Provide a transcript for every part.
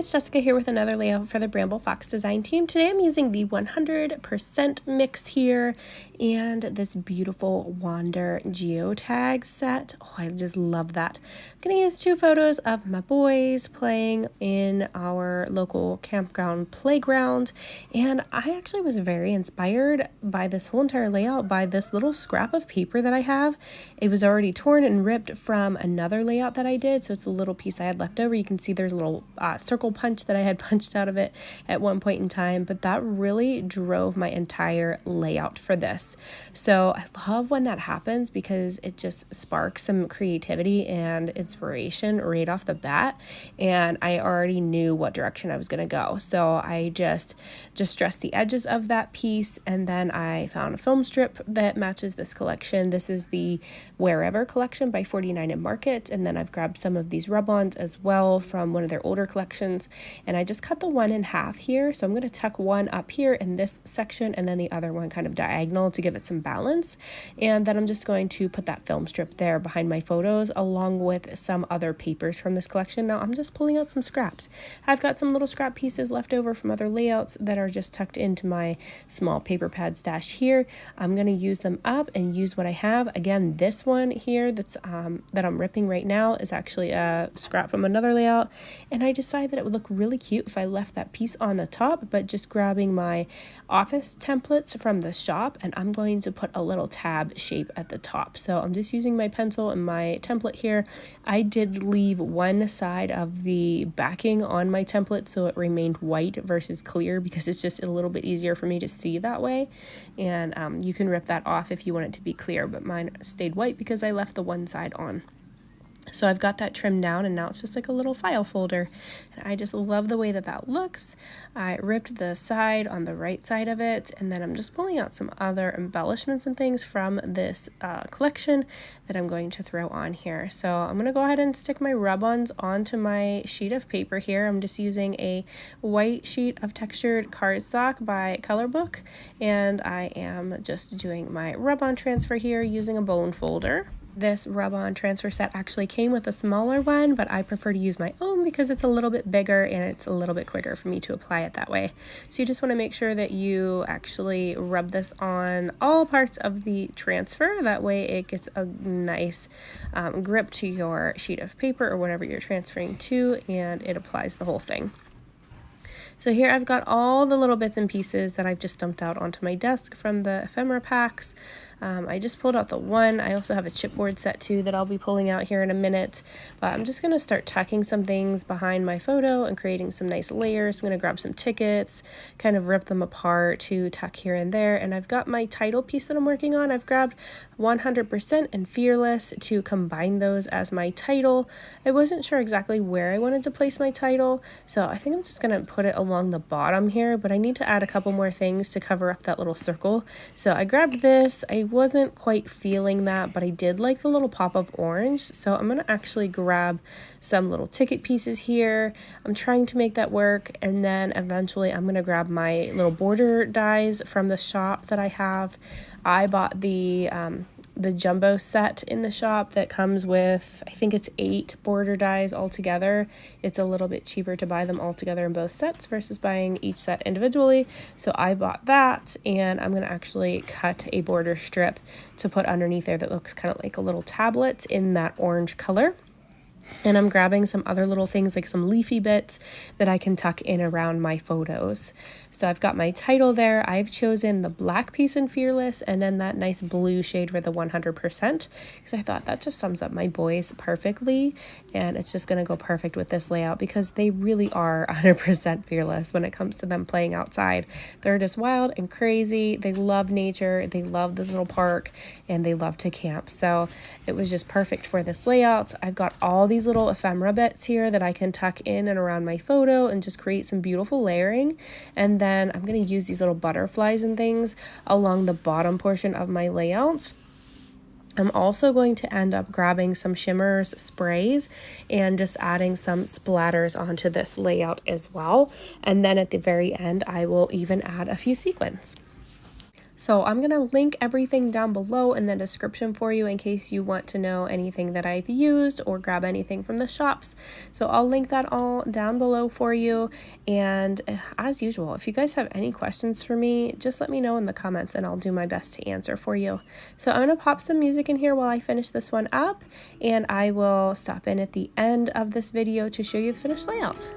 it's Jessica here with another layout for the Bramble Fox design team. Today I'm using the 100% mix here and this beautiful Wander geotag set. Oh, I just love that. I'm going to use 2 photos of my boys playing in our local campground playground, and I actually was very inspired by this whole entire layout by this little scrap of paper that I have. It was already torn and ripped from another layout that I did, so it's a little piece I had left over. You can see there's a little circle punch that I had punched out of it at one point in time, but that really drove my entire layout for this. So I love when that happens because it just sparks some creativity and inspiration right off the bat, and I already knew what direction I was going to go. So I just dressed the edges of that piece, and then I found a film strip that matches this collection. This is the Wherever collection by 49 and Market, and then I've grabbed some of these rub-ons as well from one of their older collections, and I just cut the one in half here. So I'm going to tuck one up here in this section and then the other one kind of diagonal to give it some balance, and then I'm just going to put that film strip there behind my photos along with some other papers from this collection. Now I'm just pulling out some scraps. I've got some little scrap pieces left over from other layouts that are just tucked into my small paper pad stash here. I'm going to use them up and use what I have. Again, this one here that I'm ripping right now is actually a scrap from another layout, and I decided that it would look really cute if I left that piece on the top, but just grabbing my office templates from the shop, and I'm going to put a little tab shape at the top. So I'm just using my pencil and my template here. I did leave one side of the backing on my template so it remained white versus clear because it's just a little bit easier for me to see that way, and you can rip that off if you want it to be clear, but mine stayed white because I left the one side on. So I've got that trimmed down, and now it's just like a little file folder, and I just love the way that that looks. I ripped the side on the right side of it, and then I'm just pulling out some other embellishments and things from this collection that I'm going to throw on here. So I'm going to go ahead and stick my rub-ons onto my sheet of paper here. I'm just using a white sheet of textured cardstock by Scrapbook, and I am just doing my rub-on transfer here using a bone folder. This rub-on transfer set actually came with a smaller one, but I prefer to use my own because it's a little bit bigger and it's a little bit quicker for me to apply it that way. So you just want to make sure that you actually rub this on all parts of the transfer. That way it gets a nice grip to your sheet of paper or whatever you're transferring to, and it applies the whole thing. So here I've got all the little bits and pieces that I've just dumped out onto my desk from the ephemera packs. I just pulled out the one. I also have a chipboard set too that I'll be pulling out here in a minute, but I'm just going to start tucking some things behind my photo and creating some nice layers. I'm going to grab some tickets, kind of rip them apart to tuck here and there, and I've got my title piece that I'm working on. I've grabbed 100% and Fearless to combine those as my title. I wasn't sure exactly where I wanted to place my title, so I think I'm just going to put it along the bottom here, but I need to add a couple more things to cover up that little circle. So I grabbed this. I wasn't quite feeling that, but I did like the little pop of orange, so I'm going to actually grab some little ticket pieces here. I'm trying to make that work, and then eventually I'm going to grab my little border dies from the shop that I have. I bought the jumbo set in the shop that comes with, I think it's 8 border dies altogether. It's a little bit cheaper to buy them all together in both sets versus buying each set individually. So I bought that, and I'm going to actually cut a border strip to put underneath there that looks kind of like a little tablet in that orange color. And I'm grabbing some other little things like some leafy bits that I can tuck in around my photos. So I've got my title there. I've chosen the black piece in Fearless and then that nice blue shade for the 100% because I thought that just sums up my boys perfectly, and it's just going to go perfect with this layout because they really are 100% fearless when it comes to them playing outside. They're just wild and crazy. They love nature. They love this little park, and they love to camp. So it was just perfect for this layout. I've got all these little ephemera bits here that I can tuck in and around my photo and just create some beautiful layering. And then I'm going to use these little butterflies and things along the bottom portion of my layout. I'm also going to end up grabbing some Shimmerz sprays and just adding some splatters onto this layout as well. And then at the very end, I will even add a few sequins. So I'm going to link everything down below in the description for you in case you want to know anything that I've used or grab anything from the shops. So I'll link that all down below for you. And as usual, if you guys have any questions for me, just let me know in the comments and I'll do my best to answer for you. So I'm going to pop some music in here while I finish this one up, and I will stop in at the end of this video to show you the finished layout.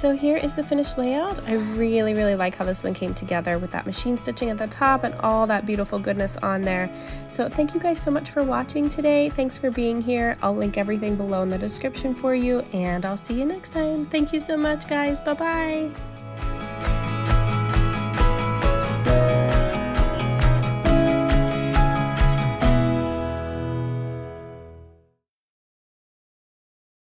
So here is the finished layout. I really, really like how this one came together with that machine stitching at the top and all that beautiful goodness on there. So thank you guys so much for watching today. Thanks for being here. I'll link everything below in the description for you, and I'll see you next time. Thank you so much, guys. Bye-bye.